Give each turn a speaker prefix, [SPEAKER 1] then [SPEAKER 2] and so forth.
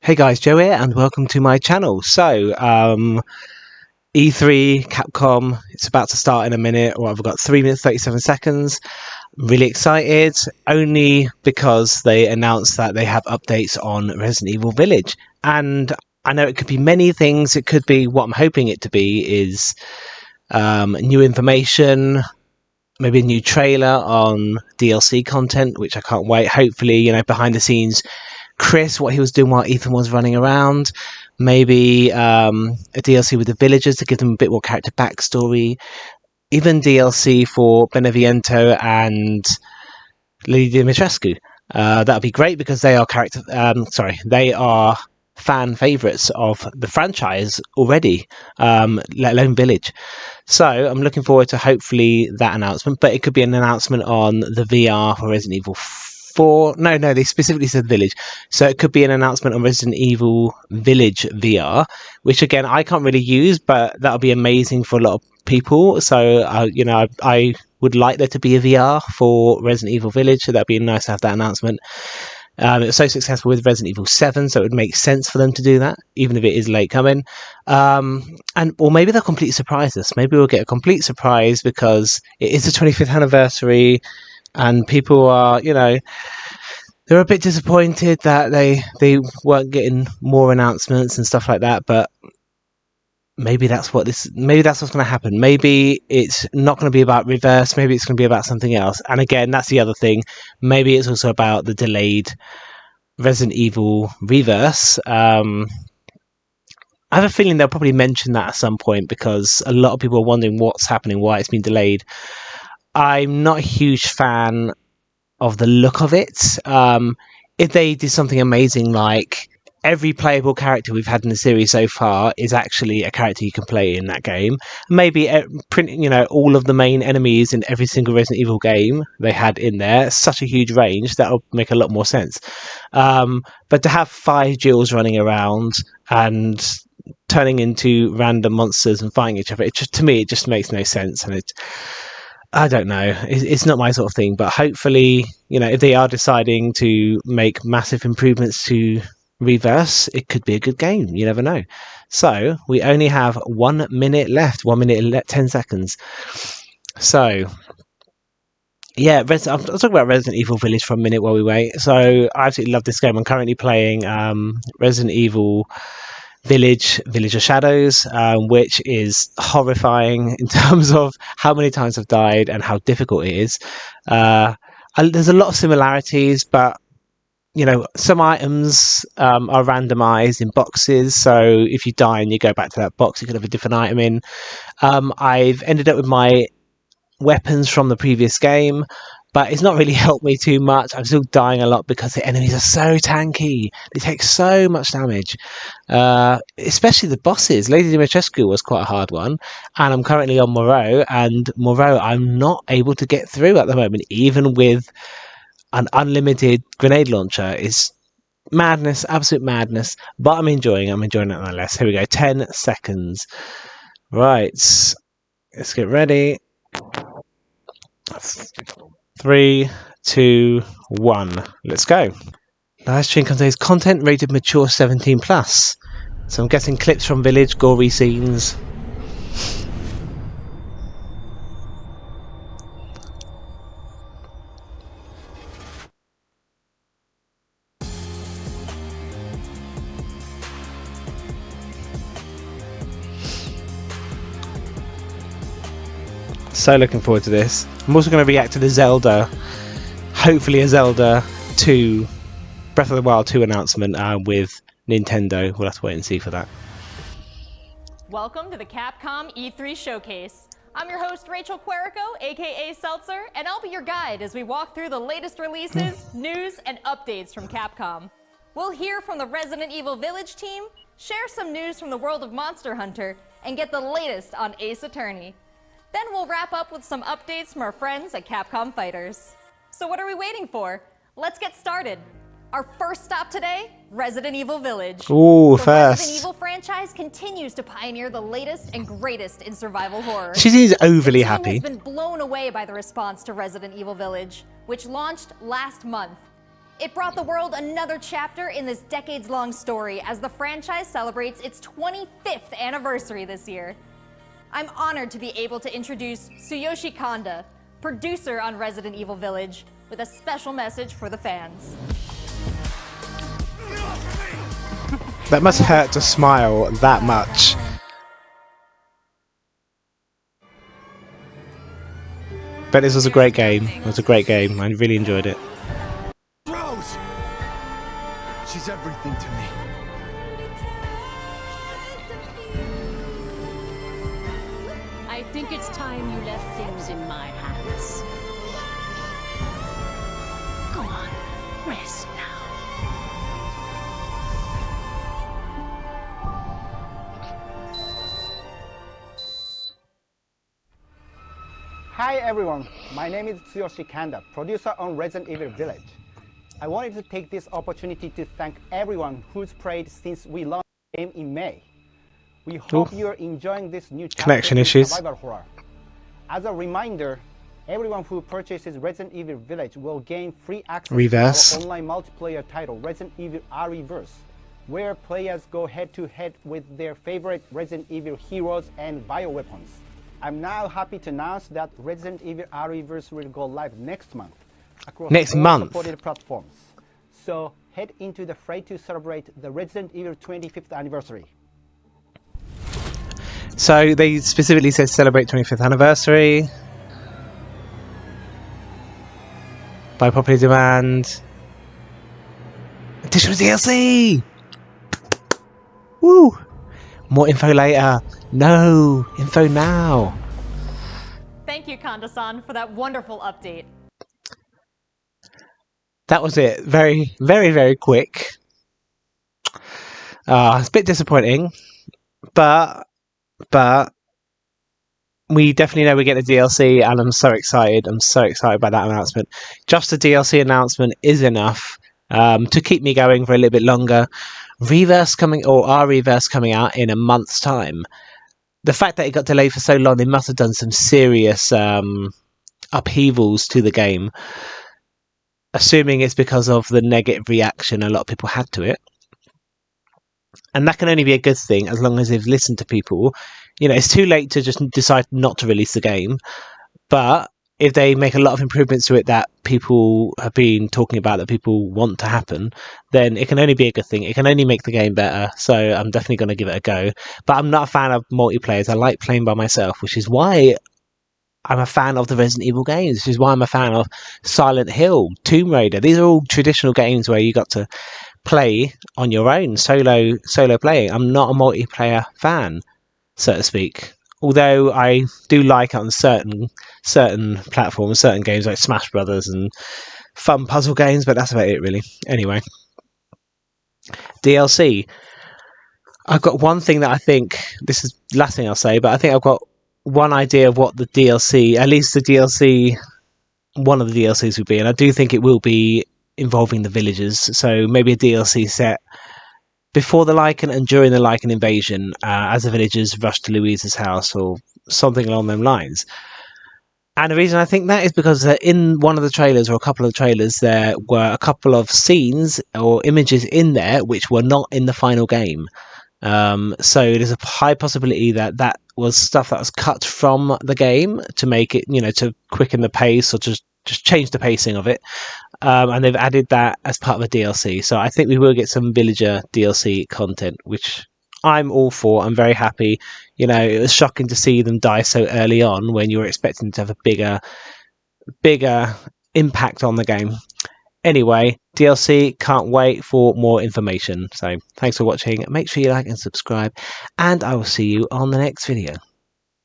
[SPEAKER 1] Hey guys, Joe here, and welcome to my channel. So, E3 Capcom, it's about to start in a minute, or I've got 3 minutes 37 seconds. I'm really excited, only because they announced that they have updates on Resident Evil Village. And I know it could be many things. It could be, what I'm hoping it to be is new information, maybe a new trailer on DLC content, which I can't wait. Hopefully, behind the scenes, Chris, what he was doing while Ethan was running around, maybe a DLC with the villagers to give them a bit more character backstory, even DLC for Beneviento and Lydia Dimitrescu. That would be great because they are they are fan favourites of the franchise already, let alone Village. So I'm looking forward to hopefully that announcement, but it could be an announcement on the VR for Resident Evil 4. No, they specifically said Village. So it could be an announcement on Resident Evil Village VR, which again, I can't really use, but that'll be amazing for a lot of people. So, I would like there to be a VR for Resident Evil Village. So that'd be nice to have that announcement. It was so successful with Resident Evil 7, so it would make sense for them to do that, even if it is late coming. Or maybe they'll completely surprise us. Maybe we'll get a complete surprise because it is the 25th anniversary, and people are, they're a bit disappointed that they weren't getting more announcements and stuff like that. But maybe that's what's going to happen. Maybe it's not going to be about Reverse. Maybe it's going to be about something else. And again, that's the other thing. Maybe it's also about the delayed Resident Evil Reverse. I have a feeling they'll probably mention that at some point because a lot of people are wondering what's happening, why it's been delayed. I'm not a huge fan of the look of it. If they did something amazing like every playable character we've had in the series so far is actually a character you can play in that game. Maybe printing, all of the main enemies in every single Resident Evil game they had in there. Such a huge range, that'll make a lot more sense. But to have 5 Jills running around and turning into random monsters and fighting each other, to me, it just makes no sense. And I don't know. It's not my sort of thing. But hopefully, if they are deciding to make massive improvements to Reverse, it could be a good game. You never know. So we only have 1 minute left. 1 minute 10 seconds. So yeah, I'll talk about Resident Evil Village for a minute while we wait. So I absolutely love this game. I'm currently playing Resident Evil Village of Shadows, which is horrifying in terms of how many times I've died and how difficult it is. There's a lot of similarities, but some items are randomized in boxes, so if you die and you go back to that box, you could have a different item in. I've ended up with my weapons from the previous game, but it's not really helped me too much. I'm still dying a lot because the enemies are so tanky. They take so much damage, especially the bosses. Lady Dimitrescu was quite a hard one, and I'm currently on Moreau, and Moreau I'm not able to get through at the moment, even with an unlimited grenade launcher. Is madness, absolute madness, but I'm enjoying it nonetheless. Here we go, 10 seconds. Right, let's get ready. 3, 2, 1, let's go. Live stream contains content rated mature 17+. So I'm guessing clips from Village, gory scenes. So looking forward to this. I'm also going to react to the Zelda, hopefully a Zelda 2, Breath of the Wild 2 announcement with Nintendo. We'll have to wait and see for that.
[SPEAKER 2] Welcome to the Capcom E3 Showcase. I'm your host, Rachel Querico, aka Seltzer, and I'll be your guide as we walk through the latest releases, news, and updates from Capcom. We'll hear from the Resident Evil Village team, share some news from the world of Monster Hunter, and get the latest on Ace Attorney. Then we'll wrap up with some updates from our friends at Capcom Fighters. So what are we waiting for? Let's get started. Our first stop today, Resident Evil Village.
[SPEAKER 1] Ooh,
[SPEAKER 2] the
[SPEAKER 1] first.
[SPEAKER 2] Resident Evil franchise continues to pioneer the latest and greatest in survival horror.
[SPEAKER 1] She seems overly happy.
[SPEAKER 2] Has been blown away by the response to Resident Evil Village, which launched last month. It brought the world another chapter in this decades-long story as the franchise celebrates its 25th anniversary this year. I'm honored to be able to introduce Tsuyoshi Kanda, producer on Resident Evil Village, with a special message for the fans.
[SPEAKER 1] That must hurt to smile that much. But this was a great game. It was a great game. I really enjoyed it.
[SPEAKER 3] Rose! She's everything to me.
[SPEAKER 4] I think it's time you left things in my hands. Go on, rest now.
[SPEAKER 5] Hi everyone, my name is Tsuyoshi Kanda, producer on Resident Evil Village. I wanted to take this opportunity to thank everyone who's played since we launched the game in May. We hope you're enjoying this new
[SPEAKER 1] Connection issues.
[SPEAKER 5] survival horror. As a reminder, everyone who purchases Resident Evil Village will gain free access
[SPEAKER 1] Reverse.
[SPEAKER 5] to our online multiplayer title, Resident Evil R-Reverse, where players go head-to-head with their favorite Resident Evil heroes and bioweapons. I'm now happy to announce that Resident Evil R-Reverse will go live next month across all supported platforms. So head into the fray to celebrate the Resident Evil 25th anniversary.
[SPEAKER 1] So they specifically said celebrate 25th anniversary. By popular demand. Additional DLC! Woo! More info later. No! Info now!
[SPEAKER 2] Thank you, Kanda-san, for that wonderful update.
[SPEAKER 1] That was it. Very, very, very quick. It's a bit disappointing. But we definitely know we're getting a DLC, and I'm so excited. I'm so excited by that announcement. Just a DLC announcement is enough to keep me going for a little bit longer. Reverse coming, or R-Reverse coming out in a month's time. The fact that it got delayed for so long, they must have done some serious upheavals to the game. Assuming it's because of the negative reaction a lot of people had to it. And that can only be a good thing as long as they've listened to people. You know, it's too late to just decide not to release the game. But if they make a lot of improvements to it that people have been talking about, that people want to happen, then it can only be a good thing. It can only make the game better. So I'm definitely going to give it a go. But I'm not a fan of multiplayers. I like playing by myself, which is why I'm a fan of the Resident Evil games, which is why I'm a fan of Silent Hill, Tomb Raider. These are all traditional games where you got to play on your own, solo playing. I'm not a multiplayer fan, so to speak. Although I do like it on certain platforms, certain games like Smash Brothers and fun puzzle games, but that's about it really. Anyway, DLC. I've got one thing that I think, this is the last thing I'll say, but I think I've got one idea of what the DLC, at least the DLC, one of the DLCs will be, and I do think it will be involving the villagers. So maybe a DLC set before the Lycan and during the Lycan invasion, as the villagers rush to Louise's house or something along those lines. And the reason I think that is because in one of the trailers, or a couple of trailers, there were a couple of scenes or images in there which were not in the final game. So there's a high possibility that that was stuff that was cut from the game to make it, you know, to quicken the pace or just change the pacing of it. And they've added that as part of a DLC. So I think we will get some villager DLC content, which I'm all for. I'm very happy. You know, it was shocking to see them die so early on when you were expecting to have a bigger impact on the game. Anyway, DLC, can't wait for more information. So thanks for watching. Make sure you like and subscribe, and I will see you on the next video.